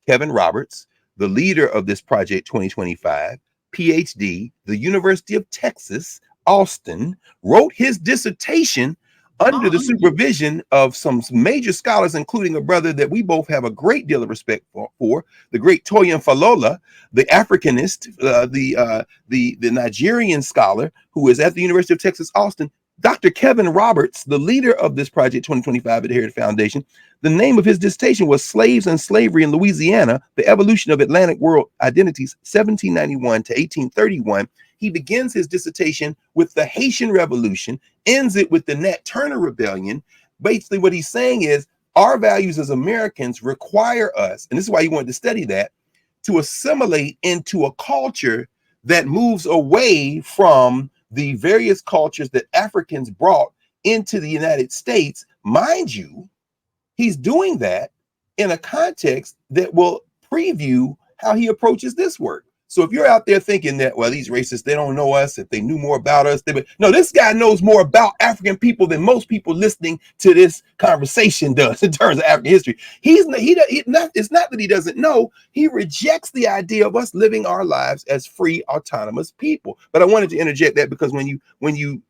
Kevin Roberts, the leader of this Project 2025, PhD, the University of Texas, Austin, wrote his dissertation under the supervision of some major scholars, including a brother that we both have a great deal of respect for, the great Toyin Falola, the Africanist, the Nigerian scholar who is at the University of Texas, Austin. Dr. Kevin Roberts, the leader of this Project 2025 at the Heritage Foundation, the name of his dissertation was Slaves and Slavery in Louisiana, the Evolution of Atlantic World Identities, 1791 to 1831. He begins his dissertation with the Haitian Revolution, ends it with the Nat Turner Rebellion. Basically, what he's saying is our values as Americans require us, and this is why he wanted to study that, to assimilate into a culture that moves away from the various cultures that Africans brought into the United States. Mind you, he's doing that in a context that will preview how he approaches this work. So if you're out there thinking that, well, these racists, they don't know us, if they knew more about us, no, this guy knows more about African people than most people listening to this conversation does in terms of African history. It's not that he doesn't know, he rejects the idea of us living our lives as free, autonomous people. But I wanted to interject that because when you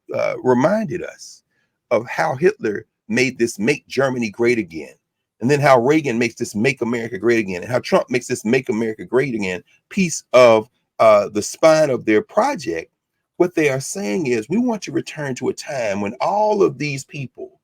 reminded us of how Hitler made this Make Germany Great Again, and then how Reagan makes this Make America Great Again, and how Trump makes this Make America Great Again piece of the spine of their project, what they are saying is we want to return to a time when all of these people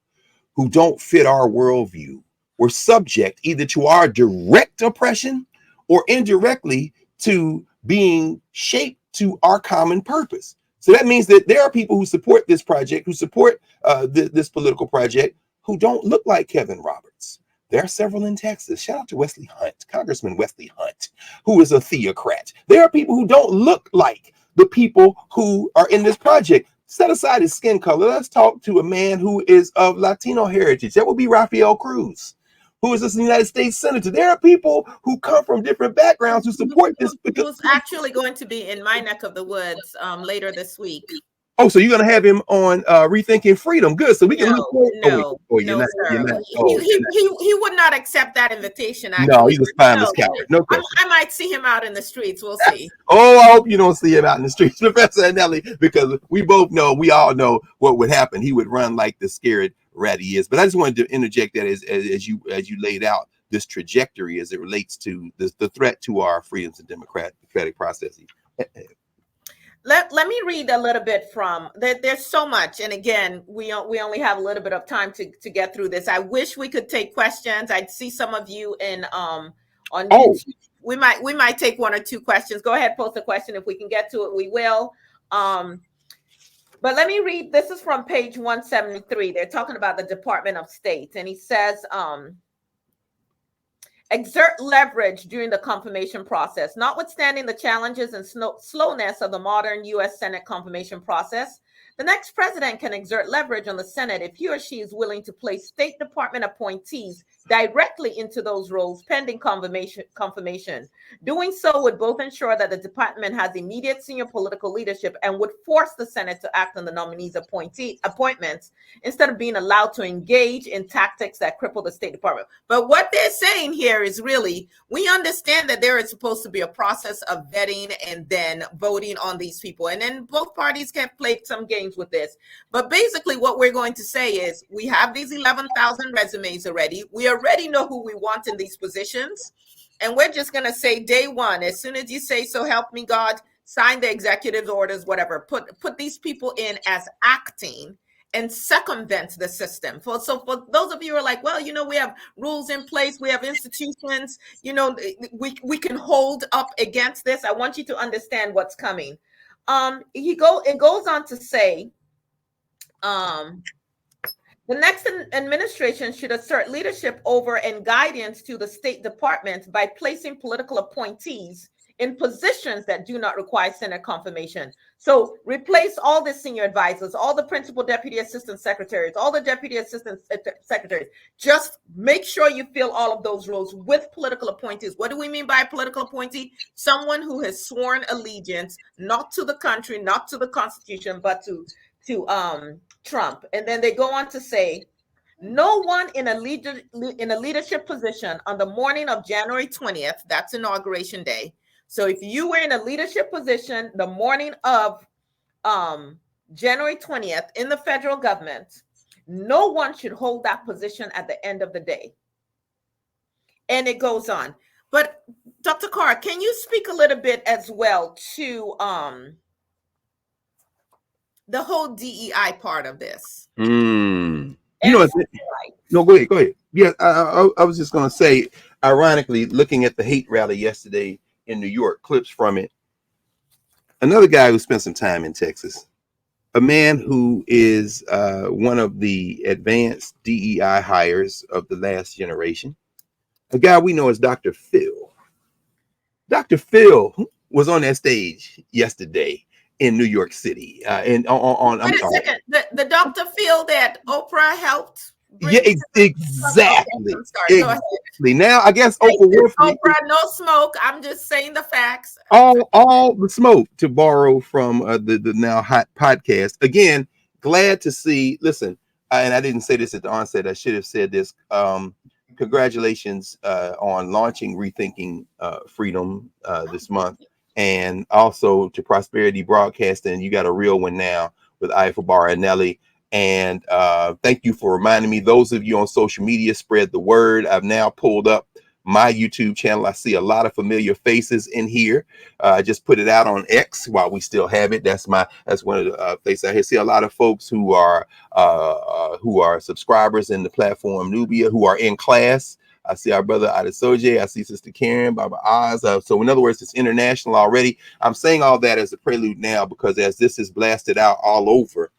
who don't fit our worldview were subject either to our direct oppression or indirectly to being shaped to our common purpose. So that means that there are people who support this project, who support this political project, who don't look like Kevin Roberts. There are several in Texas. Shout out to Wesley Hunt, Congressman Wesley Hunt, who is a theocrat. There are people who don't look like the people who are in this project. Set aside his skin color. Let's talk to a man who is of Latino heritage. That would be Rafael Cruz, who is a United States Senator. There are people who come from different backgrounds who support this. Who's actually going to be in my neck of the woods later this week. Oh, so you're going to have him on Rethinking Freedom. Good. So we can look forward. No, he would not accept that invitation. Actually. No, he's a spineless coward. No question. I might see him out in the streets. We'll see. Oh, I hope you don't see him out in the streets, Professor Anelli, because we all know what would happen. He would run like the scared rat he is. But I just wanted to interject that as you laid out this trajectory as it relates to the threat to our freedoms and democratic processes. Let me read a little bit from there's so much, and again, we only have a little bit of time to get through this. I wish we could take questions. I'd see some of you in on Oh, YouTube. We might take one or two questions. Go ahead, post a question. If we can get to it, we will. But let me read. This is from page 173. They're talking about the Department of State, and he says, exert leverage during the confirmation process. Notwithstanding the challenges and slowness of the modern U.S. Senate confirmation process, the next president can exert leverage on the Senate if he or she is willing to place State Department appointees directly into those roles pending confirmation. Doing so would both ensure that the department has immediate senior political leadership and would force the Senate to act on the nominees' appointments instead of being allowed to engage in tactics that cripple the State Department. But what they're saying here is really, we understand that there is supposed to be a process of vetting and then voting on these people. And then both parties can play some games with this. But basically what we're going to say is we have these 11,000 resumes already. We already know who we want in these positions. And we're just going to say day one, as soon as you say, so help me God, sign the executive orders, whatever, put these people in as acting and circumvent the system. So for those of you who are like, well, we have rules in place, we have institutions, we can hold up against this. I want you to understand what's coming. It goes on to say, the next administration should assert leadership over and guidance to the State Department by placing political appointees in positions that do not require Senate confirmation. So replace all the senior advisors, all the principal deputy assistant secretaries, all the deputy assistant secretaries. Just make sure you fill all of those roles with political appointees. What do we mean by political appointee? Someone who has sworn allegiance, not to the country, not to the Constitution, but to Trump. And then they go on to say, no one in a leadership position on the morning of January 20th, that's Inauguration Day. So if you were in a leadership position the morning of January 20th in the federal government, no one should hold that position at the end of the day. And it goes on. But Dr. Carr, can you speak a little bit as well to the whole DEI part of this? no, go ahead. Yeah, I was just going to say, ironically, looking at the hate rally yesterday in New York, clips from it, another guy who spent some time in Texas, a man who is one of the advanced DEI hires of the last generation, a guy we know as Dr. Phil. Dr. Phil was on that stage yesterday in New York City. And Wait a second, the Dr. Phil that Oprah helped. Yeah, exactly. Exactly. Now, I guess Oprah, no smoke. I'm just saying the facts. All the smoke, to borrow from the now hot podcast. Again, glad to see. Listen, and I didn't say this at the onset. I should have said this. Congratulations on launching Rethinking Freedom this month, and also to Prosperity Broadcasting. You got a real one now with Ifa Baranelli. And thank you for reminding me. Those of you on social media, spread the word. I've now pulled up my YouTube channel. I see a lot of familiar faces in here. I just put it out on X while we still have it. That's one of the places I see a lot of folks who are subscribers in the platform Nubia, who are in class. I see our brother Adesoje. I see Sister Karen, Baba Oz. So in other words, it's international already. I'm saying all that as a prelude now because as this is blasted out all over,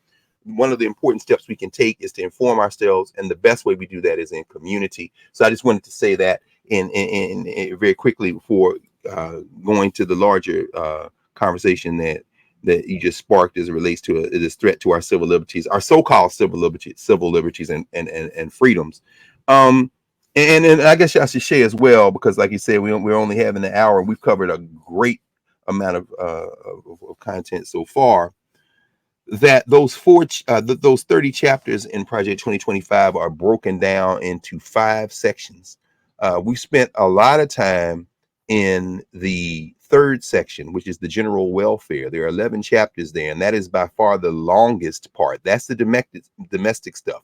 one of the important steps we can take is to inform ourselves, and the best way we do that is in community. So I just wanted to say that in very quickly before going to the larger conversation that you just sparked as it relates to this threat to our civil liberties, our so-called civil liberties and freedoms. And I guess I should share as well, because like you said, we're only having an hour. We've covered a great amount of content so far. That those 30 chapters in Project 2025 are broken down into 5 sections. We spent a lot of time in the 3rd section, which is the general welfare. There are 11 chapters there, and that is by far the longest part. That's the domestic stuff.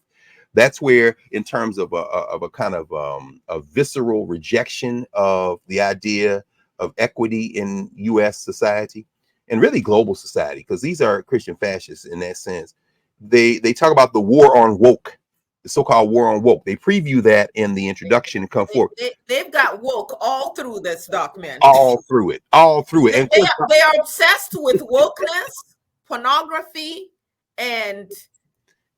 That's where, in terms of a kind of a visceral rejection of the idea of equity in U.S. society and really global society, because these are Christian fascists in that sense. They talk about the war on woke, the so-called war on woke. They preview that in the introduction and come forward They've got woke all through this document. all through it, and of They course, are, they are obsessed with wokeness, pornography, and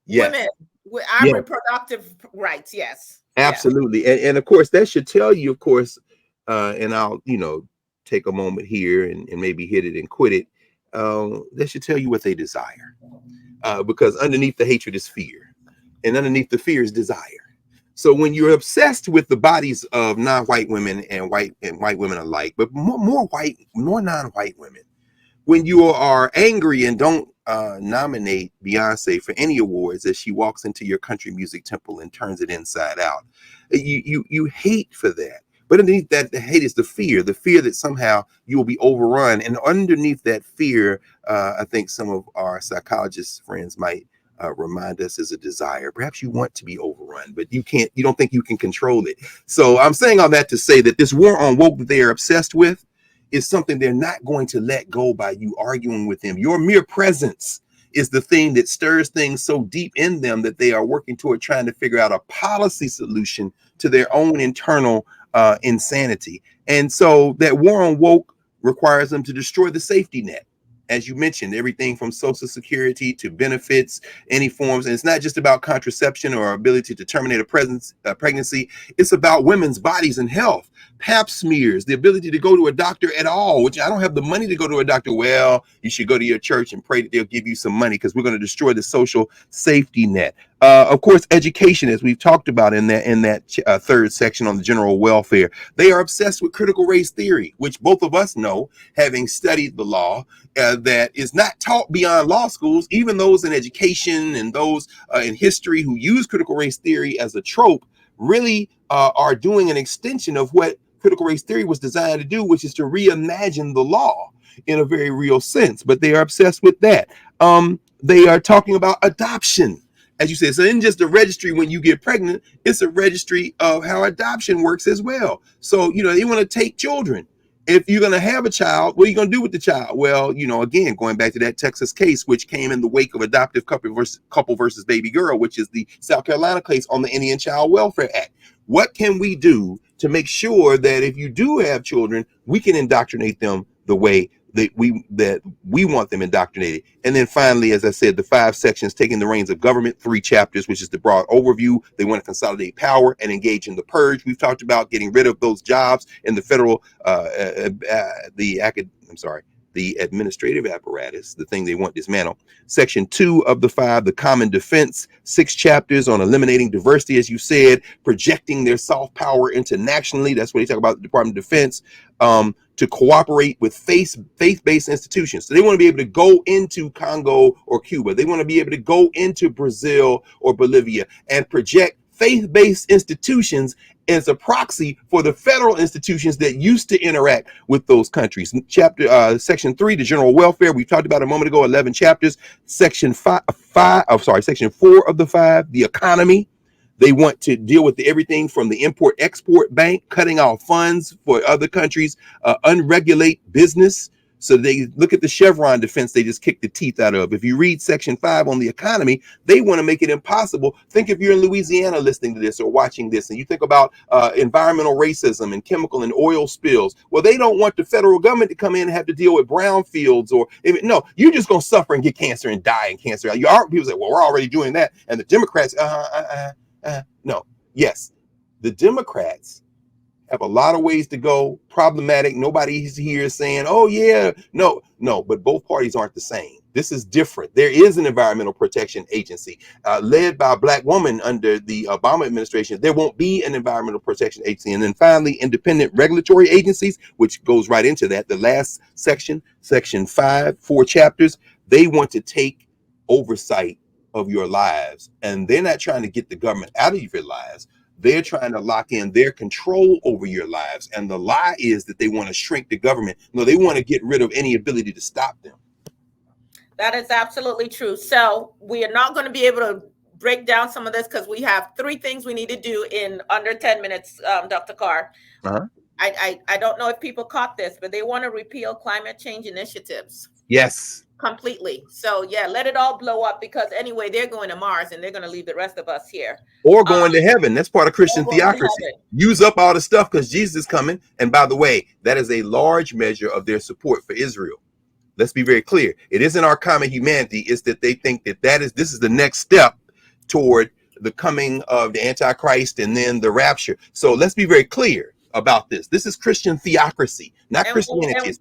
yes, women with our yes, reproductive rights. Yes, yes. absolutely, and of course that should tell you, of course, and I'll take a moment here and maybe hit it and quit it. That should tell you what they desire, because underneath the hatred is fear, and underneath the fear is desire. So when you're obsessed with the bodies of non-white women and white women alike, but more non-white women, when you are angry and don't nominate Beyonce for any awards as she walks into your country music temple and turns it inside out, you hate for that. But underneath that, the hate is the fear that somehow you will be overrun. And underneath that fear, I think some of our psychologist friends might remind us is a desire. Perhaps you want to be overrun, but you don't think you can control it. So I'm saying all that to say that this war on woke that they are obsessed with is something they're not going to let go by you arguing with them. Your mere presence is the thing that stirs things so deep in them that they are working toward trying to figure out a policy solution to their own internal insanity. And so that war on woke requires them to destroy the safety net. As you mentioned, everything from Social Security to benefits, any forms. And it's not just about contraception or ability to terminate a pregnancy. It's about women's bodies and health. Pap smears, the ability to go to a doctor at all, which I don't have the money to go to a doctor. Well, you should go to your church and pray that they'll give you some money, because we're going to destroy the social safety net. Of course, education, as we've talked about in that third section on the general welfare, they are obsessed with critical race theory, which both of us know, having studied the law, that is not taught beyond law schools. Even those in education and those in history who use critical race theory as a trope really are doing an extension of what critical race theory was designed to do, which is to reimagine the law in a very real sense. But they are obsessed with that. They are talking about adoption, as you said. So it isn't just a registry when you get pregnant, it's a registry of how adoption works as well. So, they want to take children. If you're going to have a child, what are you going to do with the child? Well, again, going back to that Texas case, which came in the wake of adoptive couple versus baby girl, which is the South Carolina case on the Indian Child Welfare Act. What can we do to make sure that if you do have children, we can indoctrinate them the way that we want them indoctrinated? And then finally, as I said, the 5 sections, taking the reins of government, 3 chapters, which is the broad overview. They want to consolidate power and engage in the purge. We've talked about getting rid of those jobs in the federal, the administrative apparatus, the thing they want dismantled. Section 2 of the 5, the common defense, 6 chapters on eliminating diversity, as you said, projecting their soft power internationally. That's what they talk about, the Department of Defense, to cooperate with faith-based institutions. So they want to be able to go into Congo or Cuba. They want to be able to go into Brazil or Bolivia and project faith-based institutions as a proxy for the federal institutions that used to interact with those countries. Section 3, the general welfare, we talked about a moment ago, 11 chapters. Section 4 of the 5, the economy. They want to deal with everything from the import-export bank, cutting off funds for other countries, unregulate business. So they look at the Chevron defense they just kicked the teeth out of. If you read Section 5 on the economy, they want to make it impossible. Think if you're in Louisiana listening to this or watching this, and you think about environmental racism and chemical and oil spills. Well, they don't want the federal government to come in and have to deal with brownfields no, you're just going to suffer and get cancer and die in cancer. People say, well, we're already doing that. And the Democrats, no. Yes, the Democrats have a lot of ways to go. Problematic. Nobody's here saying, oh yeah, no, but both parties aren't the same. This is different. There is an environmental protection agency led by a Black woman under the Obama administration. There won't be an environmental protection agency. And then finally, independent regulatory agencies, which goes right into that. The last section, Section 5, 4 chapters, they want to take oversight of your lives. And they're not trying to get the government out of your lives. They're trying to lock in their control over your lives. And the lie is that they want to shrink the government. No, they want to get rid of any ability to stop them. That is absolutely true. So we are not going to be able to break down some of this because we have three things we need to do in under 10 minutes, Dr. Carr. Uh-huh. I don't know if people caught this, but they want to repeal climate change initiatives Yes. completely. So yeah, let it all blow up because anyway, they're going to Mars and they're going to leave the rest of us here. Or going to heaven. That's part of Or Christian going to theocracy. heaven. Use up all the stuff because Jesus is coming. And by the way, that is a large measure of their support for Israel. Let's be very clear. It isn't our common humanity. It's that they think that this is the next step toward the coming of the Antichrist and then the rapture. So let's be very clear about this. This is Christian theocracy, not Christianity.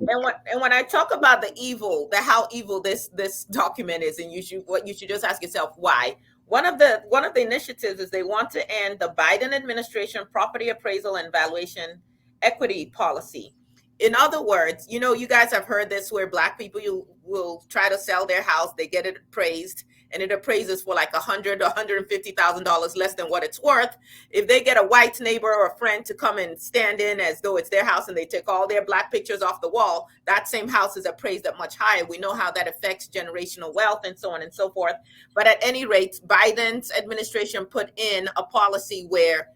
And when I talk about the evil, how evil this document is, and you should just ask yourself why. One of the initiatives is they want to end the Biden administration property appraisal and valuation equity policy. In other words, you guys have heard this where Black people, you will try to sell their house, they get it appraised, and it appraises for like $100,000 or $150,000 less than what it's worth. If they get a white neighbor or a friend to come and stand in as though it's their house and they take all their Black pictures off the wall, that same house is appraised at much higher. We know how that affects generational wealth and so on and so forth. But at any rate, Biden's administration put in a policy where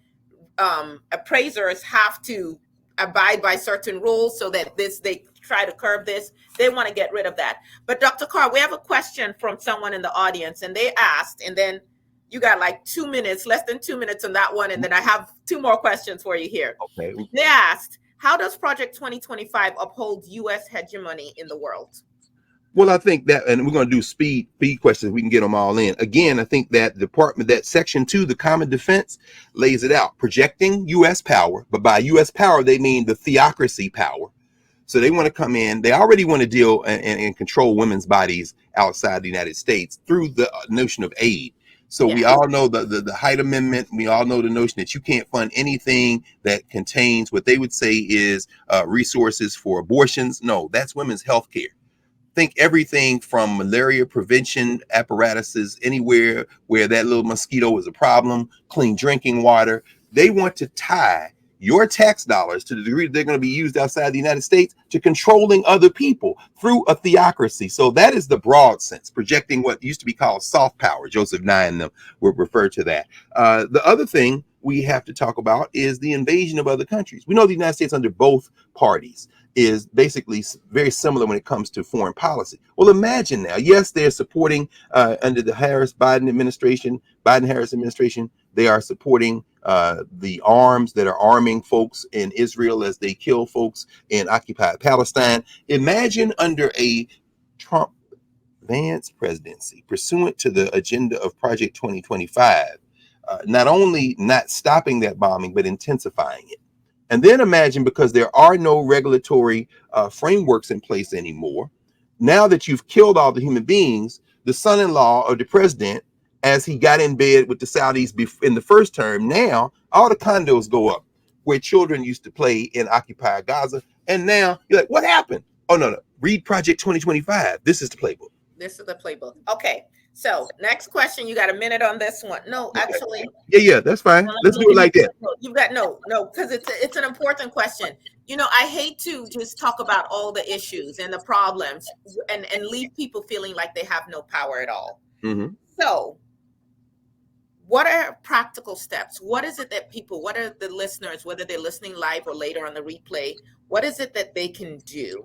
appraisers have to abide by certain rules so that they try to curb this. They want to get rid of that. But Dr. Carr, we have a question from someone in the audience, and they asked, and then you got like 2 minutes, less than 2 minutes on that one, and then I have two more questions for you here. Okay. They asked, how does Project 2025 uphold U.S. hegemony in the world? Well, I think that, and we're going to do speed questions. We can get them all in. Again, I think that that section 2, the common defense, lays it out, projecting U.S. power. But by U.S. power, they mean the theocracy power. So they want to come in. They already want to deal and control women's bodies outside the United States through the notion of aid. So we all know the Hyde Amendment. We all know the notion that you can't fund anything that contains what they would say is resources for abortions. No, that's women's health care. Think everything from malaria prevention apparatuses, anywhere where that little mosquito is a problem, clean drinking water. They want to tie your tax dollars, to the degree that they're going to be used outside the United States, to controlling other people through a theocracy. So that is the broad sense, projecting what used to be called soft power. Joseph Nye and them would refer to that. The other thing we have to talk about is the invasion of other countries. We know the United States under both parties is basically very similar when it comes to foreign policy. Well, imagine now, yes, they're supporting under the Biden Harris administration, they are supporting the arms that are arming folks in Israel as they kill folks in occupied Palestine. Imagine under a Trump-Vance presidency, pursuant to the agenda of Project 2025, not only not stopping that bombing, but intensifying it. And then imagine, because there are no regulatory frameworks in place anymore, now that you've killed all the human beings, the son-in-law of the president, as he got in bed with the Saudis in the first term, now all the condos go up where children used to play in occupied Gaza. And now you're like, what happened? Oh, no. Read Project 2025. This is the playbook. This is the playbook. Okay. So next question, you got a minute on this one. No, actually. Yeah, that's fine. Let's do it like that. You've got no, because it's an important question. I hate to just talk about all the issues and the problems and leave people feeling like they have no power at all. Mm-hmm. So what are practical steps? What is it that what are the listeners, whether they're listening live or later on the replay, what is it that they can do?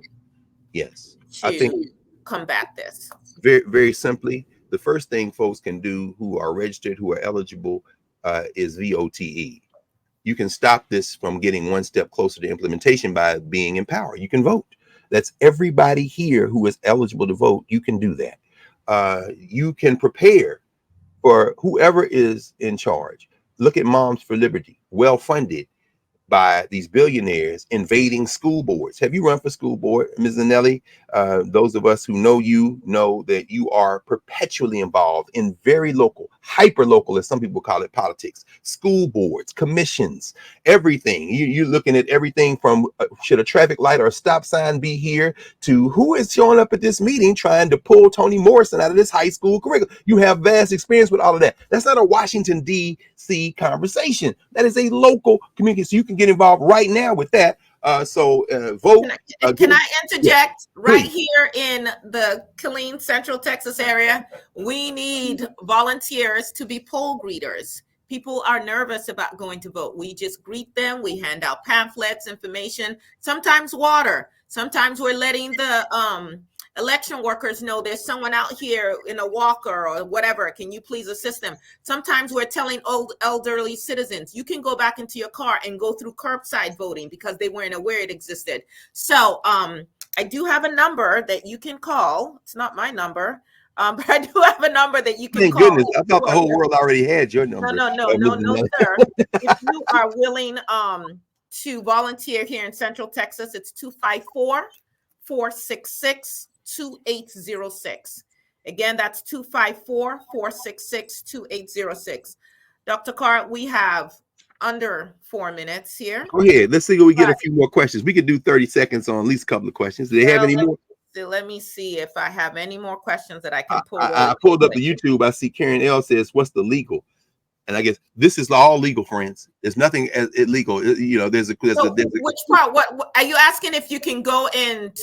Yes, I think combat this? Very, very simply, the first thing folks can do who are registered, who are eligible, is VOTE. You can stop this from getting one step closer to implementation by being empowered. You can vote. That's everybody here who is eligible to vote. You can do that. You can prepare for whoever is in charge. Look at Moms for Liberty, well funded by these billionaires invading school boards. Have you run for school board, Ms. Anelli? Those of us who know you know that you are perpetually involved in very local, hyper local, as some people call it, politics, school boards, commissions, everything. You're looking at everything from should a traffic light or a stop sign be here to who is showing up at this meeting trying to pull Toni Morrison out of this high school curriculum. You have vast experience with all of that. That's not a Washington, D.C. conversation. That is a local community. So you can get involved right now with that. Vote. Can I Yeah, interject right please. here in the Killeen, Central Texas area? We need volunteers to be poll greeters. People are nervous about going to vote. We just greet them. We hand out pamphlets, information, sometimes water. Sometimes we're letting the election workers know there's someone out here in a walker or whatever. Can you please assist them? Sometimes we're telling old elderly citizens, you can go back into your car and go through curbside voting because they weren't aware it existed. So I do have a number that you can call. It's not my number, but I do have a number that you can Thank call. goodness. I thought the whole world already had your No, number. no, no, no, Mrs. no, Nelly. sir. If you are willing to volunteer here in Central Texas, it's 254-466-2806. Again, that's 254-466-2806. Dr. Carr, we have under 4 minutes here. Go ahead. Let's see if we get But a few more questions. We could do 30 seconds on at least a couple of questions. Do they have well, any more? let me see if I have any more questions that I I, can pull I really I pulled up quickly. the YouTube. I see Karen L says, "What's the legal?" And I guess this is all legal, friends. There's nothing illegal. You know, So which part? What are you asking if you can go and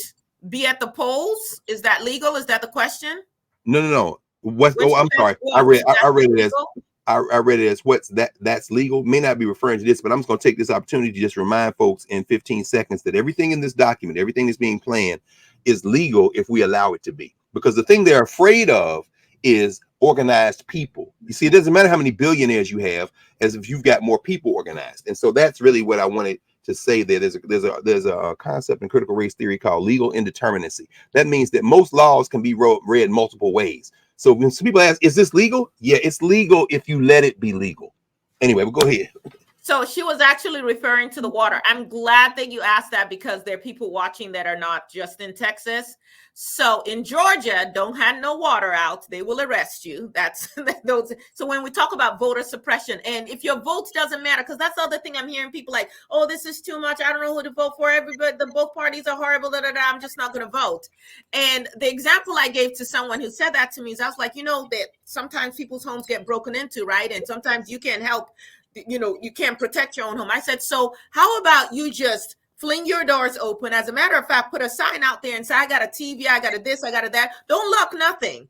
be at the polls? Is that legal? Is that the question? no. What? Which Oh, I'm sorry. I well, read. is I that read it as. legal? I read it as what's that? That's legal. May not be referring to this, but I'm just going to take this opportunity to just remind folks in 15 seconds that everything in this document, everything that's being planned, is legal if we allow it to be. Because the thing they're afraid of is organized people. You see, it doesn't matter how many billionaires you have, as if you've got more people organized. And so that's really what I wanted to say. There, there's a concept in critical race theory called legal indeterminacy. That means that most laws can be read multiple ways. So when some people ask, is this legal? Yeah, it's legal if you let it be legal. Anyway, we'll go ahead. So she was actually referring to the water. I'm glad that you asked that because there are people watching that are not just in Texas. So in Georgia, don't hand no water out. They will arrest you. That's those. So when we talk about voter suppression, and if your vote doesn't matter, because that's the other thing I'm hearing people like, oh, this is too much. I don't know who to vote for. Everybody, both parties are horrible. I'm just not going to vote. And the example I gave to someone who said that to me is I was like, that sometimes people's homes get broken into, right? And sometimes you can't help. You can't protect your own home. I said, so how about you just fling your doors open? As a matter of fact, put a sign out there and say, I got a TV, I got a this, I got a that. Don't lock nothing.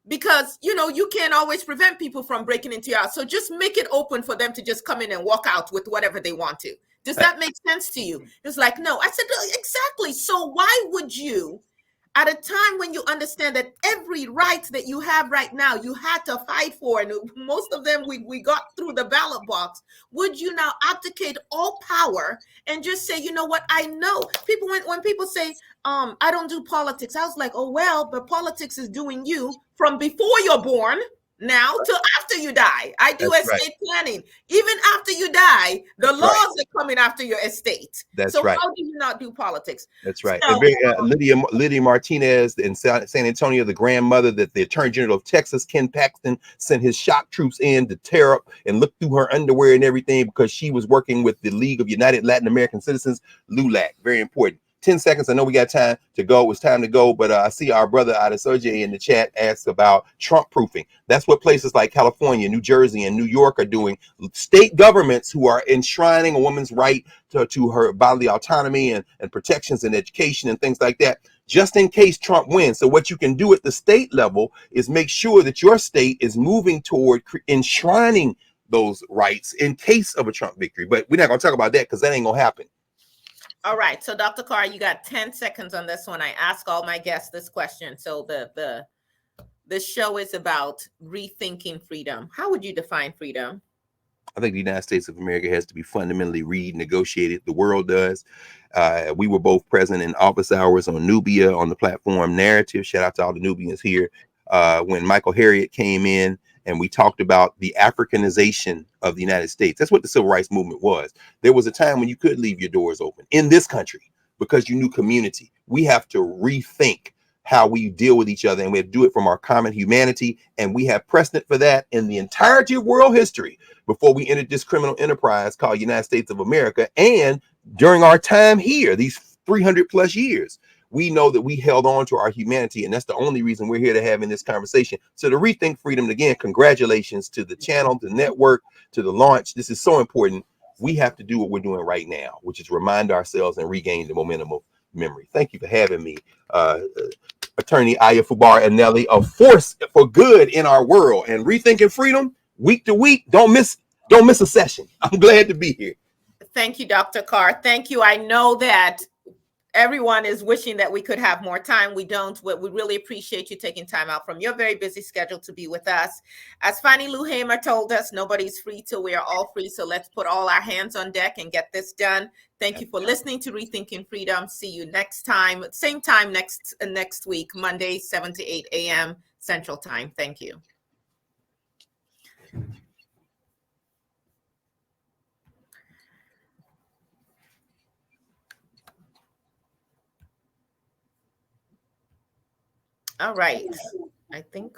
Because, you can't always prevent people from breaking into your house. So just make it open for them to just come in and walk out with whatever they want to. Does that make sense to you? It's like, no. I said, exactly. So why would you, at a time when you understand that every right that you have right now, you had to fight for, and most of them we got through the ballot box, would you now abdicate all power and just say, you know what, I know people, when people say, I don't do politics, I was like, oh, well, but politics is doing you from before you're born now to after you die. I do estate planning. Even after you die, the laws are coming after your estate. That's so right. How do you not do politics? That's right. So, Lydia Martinez in San Antonio, the grandmother that the Attorney General of Texas, Ken Paxton, sent his shock troops in to tear up and look through her underwear and everything because she was working with the League of United Latin American Citizens, LULAC. Very important. 10 seconds. I know we got time to go. It's time to go. But I see our brother Adesoje in the chat asks about Trump proofing. That's what places like California, New Jersey, and New York are doing. State governments who are enshrining a woman's right to her bodily autonomy and protections in education and things like that, just in case Trump wins. So what you can do at the state level is make sure that your state is moving toward enshrining those rights in case of a Trump victory. But we're not going to talk about that because that ain't going to happen. All right. So Dr. Carr, you got 10 seconds on this one. I ask all my guests this question. So this show is about rethinking freedom. How would you define freedom? I think the United States of America has to be fundamentally renegotiated. The world does. We were both present in office hours on Nubia on the platform Narrative. Shout out to all the Nubians here. When Michael Harriot came in and we talked about the Africanization of the United States. That's what the civil rights movement was. There was a time when you could leave your doors open in this country because you knew community. We have to rethink how we deal with each other, and we have to do it from our common humanity. And we have precedent for that in the entirety of world history before we entered this criminal enterprise called United States of America. And during our time here, these 300 plus years, we know that we held on to our humanity, and that's the only reason we're here to having this conversation. So to rethink freedom, again, congratulations to the channel, the network, to the launch. This is so important. We have to do what we're doing right now, which is remind ourselves and regain the momentum of memory. Thank you for having me, Attorney Aya Fubar Anelli, a force for good in our world and rethinking freedom week to week. Don't miss a session. I'm glad to be here. Thank you, Dr. Carr. Thank you. I know that everyone is wishing that we could have more time. We don't, but we really appreciate you taking time out from your very busy schedule to be with us. As Fannie Lou Hamer told us, nobody's free till we are all free. So let's put all our hands on deck and get this done. Thank you for listening to Rethinking Freedom. See you next time, same time next week, Monday, 7 to 8 a.m. Central Time. Thank you. All right. I think